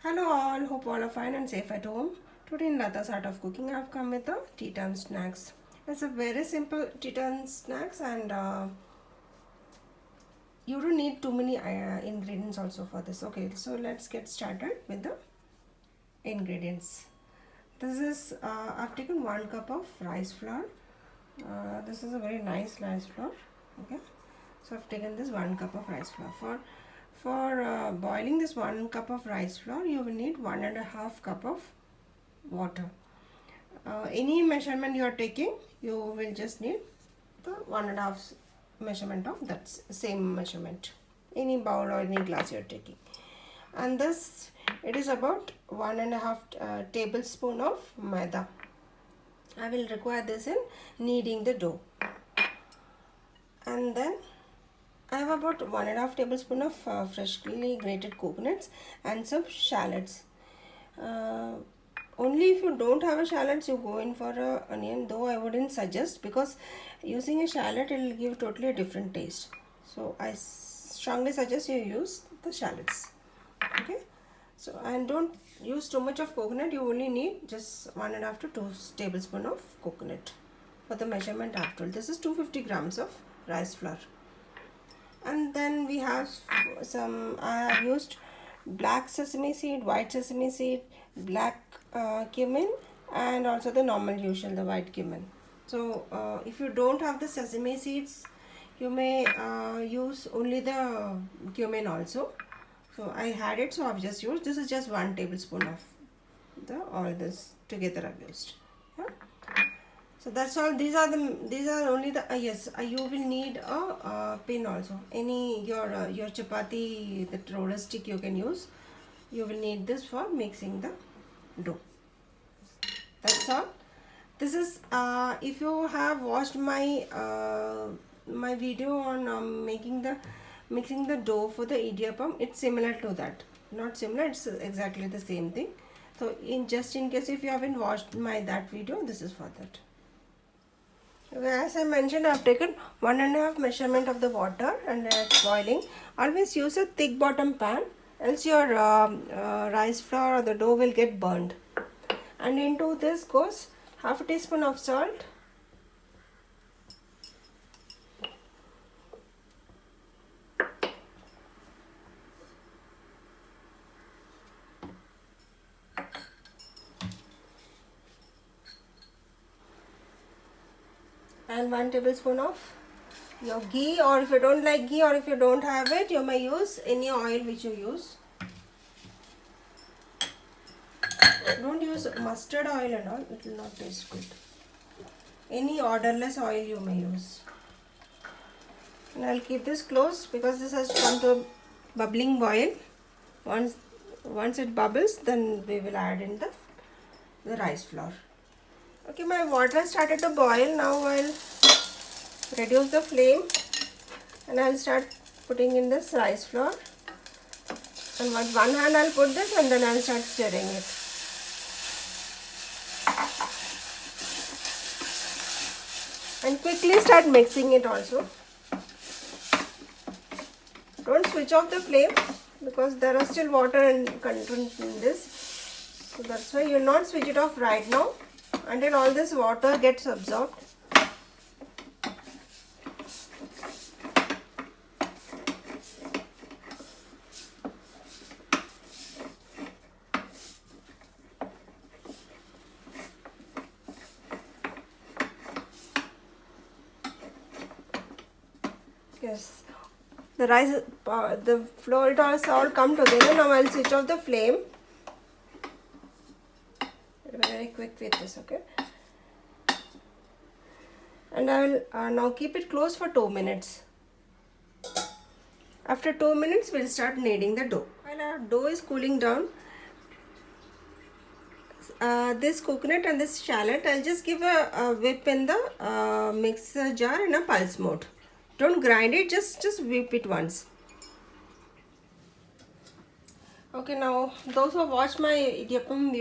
Hello all, hope all are fine and safe at home. Today in Lata's Art of Cooking I have come with the tea time snacks. It's a very simple tea time snacks and you don't need too many ingredients also for this. Okay, so let's get started with the ingredients. This is, I've taken 1 cup of rice flour. This is a very nice rice flour. Okay, so I've taken this 1 cup of rice flour. For boiling this 1 cup of rice flour, you will need 1.5 cup of water. Any measurement you are taking, you will just need the 1.5 measurement of that same measurement. Any bowl or any glass you are taking. And this, it is about 1.5 tablespoon of maida. I will require this in kneading the dough. And then I have about 1.5 tablespoon of freshly grated coconuts and some shallots. Only if you don't have a shallots, you go in for a onion, though I wouldn't suggest, because using a shallot it will give totally a different taste. So I strongly suggest you use the shallots. Okay, so and don't use too much of coconut. You only need just 1.5 to 2 tablespoon of coconut for the measurement after. This is 250 grams of rice flour. And then we have some, I have used black sesame seed, white sesame seed, black cumin, and also the normal usual, the white cumin. So if you don't have the sesame seeds, you may use only the cumin also. So I had it, so I've just used, this is just 1 tablespoon of the all this together I've used. Yeah. So that's all. These are only the yes. You will need a pin also. Any your chapati, the roller stick you can use. You will need this for mixing the dough. That's all. This is if you have watched my my video on mixing the dough for the idiyappam, it's similar to that. Not similar, it's exactly the same thing. So in case if you haven't watched that video, this is for that. As I mentioned, I have taken 1.5 measurement of the water and it's boiling. Always use a thick bottom pan, else your rice flour or the dough will get burned. And into this goes half a teaspoon of salt, and 1 tablespoon of your ghee, or if you don't like ghee or if you don't have it, you may use any oil which you use. Don't use mustard oil and all, it will not taste good. Any odorless oil you may use. And I'll keep this closed because this has come to a bubbling boil. Once it bubbles, then we will add in the rice flour. Okay, my water started to boil. Now I'll reduce the flame and I'll start putting in this rice flour. And with one hand I'll put this and then I'll start stirring it. And quickly start mixing it also. Don't switch off the flame because there are still water and content in this. So that's why you'll not switch it off right now until all this water gets absorbed. Yes, the rice, the flour, it all come together. Now I'll switch off the flame. Very quick with this, okay? And I will now keep it closed for 2 minutes. After 2 minutes, we'll start kneading the dough. While our dough is cooling down, this coconut and this shallot, I'll just give a whip in the mixer jar in a pulse mode. Don't grind it, just whip it once. Okay, now those who watched my idiyappam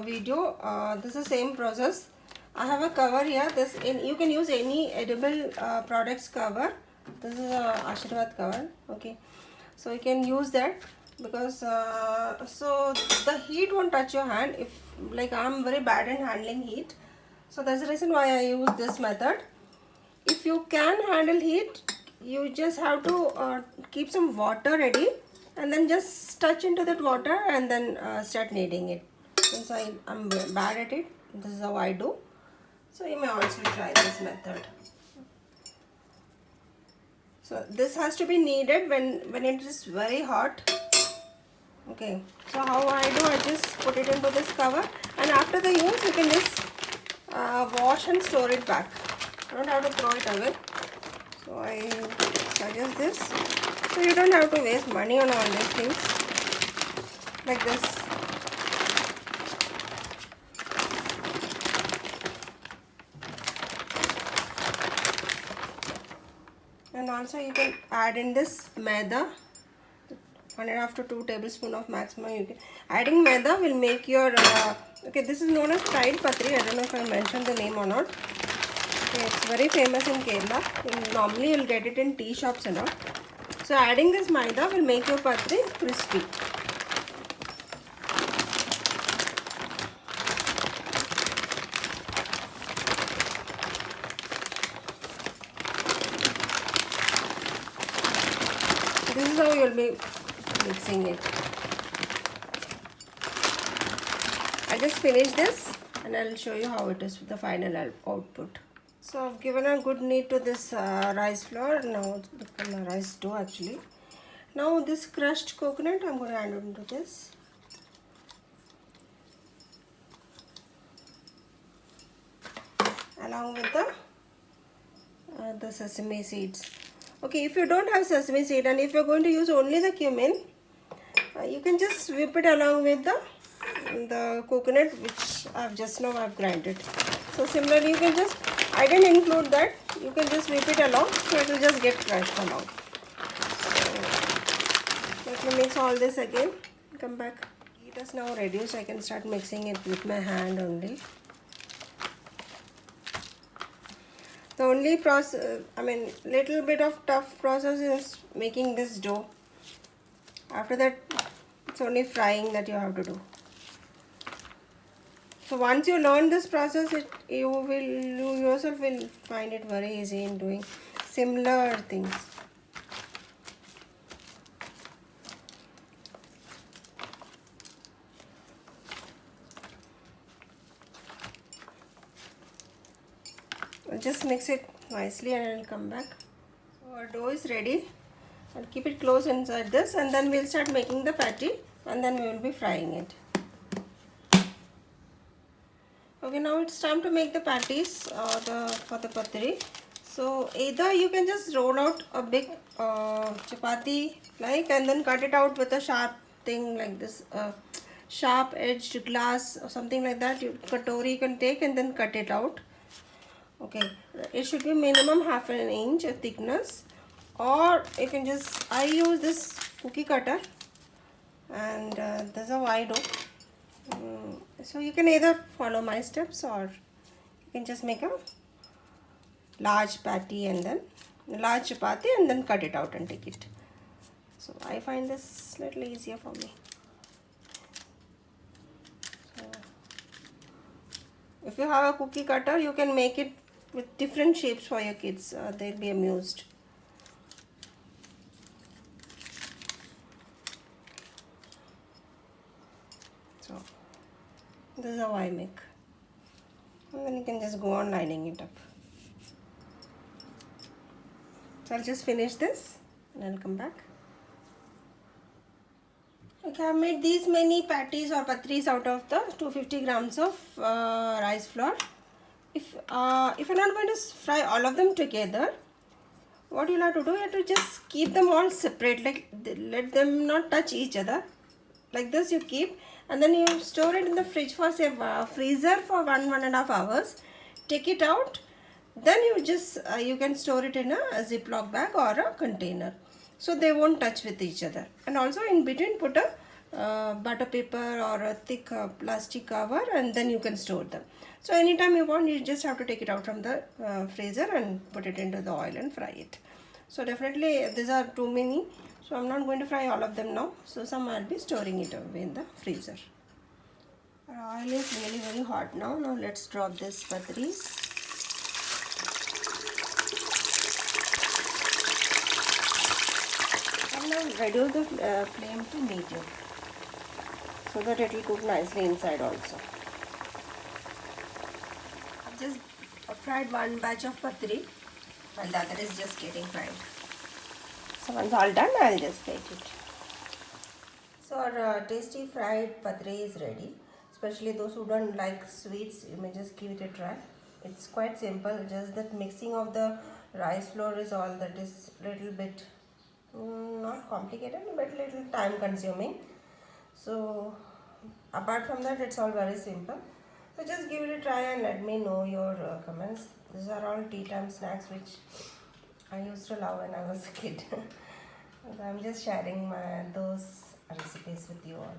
video, this is the same process. I have a cover here. You can use any edible products cover. This is a Ashirwad cover. Okay, so you can use that. because so the heat won't touch your hand. If like I'm very bad in handling heat, so that's the reason why I use this method. If you can handle heat, you just have to keep some water ready and then just touch into that water and then start kneading it. Since I'm bad at it, this is how I do. So you may also try this method. So this has to be kneaded when it is very hot. Okay, so how I do, I just put it into this cover, and after the use you can just wash and store it back. You don't have to throw it away. So I suggest this. So you don't have to waste money on all these things like this. And also you can add in this maida, 1.5 to 2 tablespoons of maximum. You can adding maida will make your okay, this is known as fried patri. I don't know if I mentioned the name or not. Okay, it's very famous in Kerala. Normally you'll get it in tea shops and all. So adding this maida will make your patri crispy. This is how you'll be mixing it. I just finished this and I'll show you how it is with the final output. So I've given a good knead to this rice flour. Now it's become a rice dough actually. Now this crushed coconut I'm going to add into this. Along with the sesame seeds. Okay, if you don't have sesame seed and if you're going to use only the cumin, you can just whip it along with the coconut, which I've grinded. So similarly, you can just, I didn't include that, you can just whip it along, so it will just get crushed along. So let me mix all this again, come back. Heat is now reduced, I can start mixing it with my hand only. The only process, little bit of tough process is making this dough. After that, it's only frying that you have to do. So once you learn this process, you yourself will find it very easy in doing similar things. I'll just mix it nicely and I'll come back. So our dough is ready. I'll keep it close inside this and then we'll start making the patty and then we will be frying it. Okay, now it's time to make the patties for the patri. So either you can just roll out a big chapati and then cut it out with a sharp thing like this, sharp edged glass or something like that. Katori you can take and then cut it out. Okay, it should be minimum 1/2 inch thickness, or you can just, I use this cookie cutter and there's a wide dough. So you can either follow my steps or you can just make a large patty and then large chapati and then cut it out and take it. So I find this little easier for me. So if you have a cookie cutter, you can make it with different shapes for your kids. They'll be amused. So this is how I make. And then you can just go on lining it up. So I'll just finish this and I'll come back. Okay, I've made these many patties or patris out of the 250 grams of rice flour. If you're not going to fry all of them together, what you'll have to do, you have to just keep them all separate, like let them not touch each other. Like this you keep, and then you store it in the fridge for say freezer for 1.5 hours. Take it out, then you just you can store it in a Ziploc bag or a container, so they won't touch with each other. And also in between put a butter paper or a thick plastic cover, and then you can store them. So anytime you want, you just have to take it out from the freezer and put it into the oil and fry it. So definitely these are too many, So I'm not going to fry all of them now. So some I'll be storing it away in the freezer. Our oil is really very hot now. Now let's drop this patris. And now reduce the flame to medium so that it will cook nicely inside also. I've just fried one batch of patri while the other is just getting fried. So once all done, I'll just take it. So our tasty fried patri is ready. Especially those who don't like sweets, you may just give it a try. It's quite simple. Just that mixing of the rice flour is all that is little bit not complicated, but little time consuming. So apart from that, it's all very simple. So just give it a try and let me know your comments. These are all tea time snacks which I used to love when I was a kid. So I'm just sharing those recipes with you all.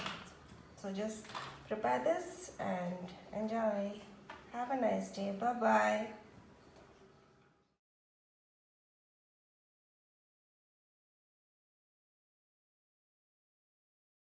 So just prepare this and enjoy. Have a nice day. Bye bye.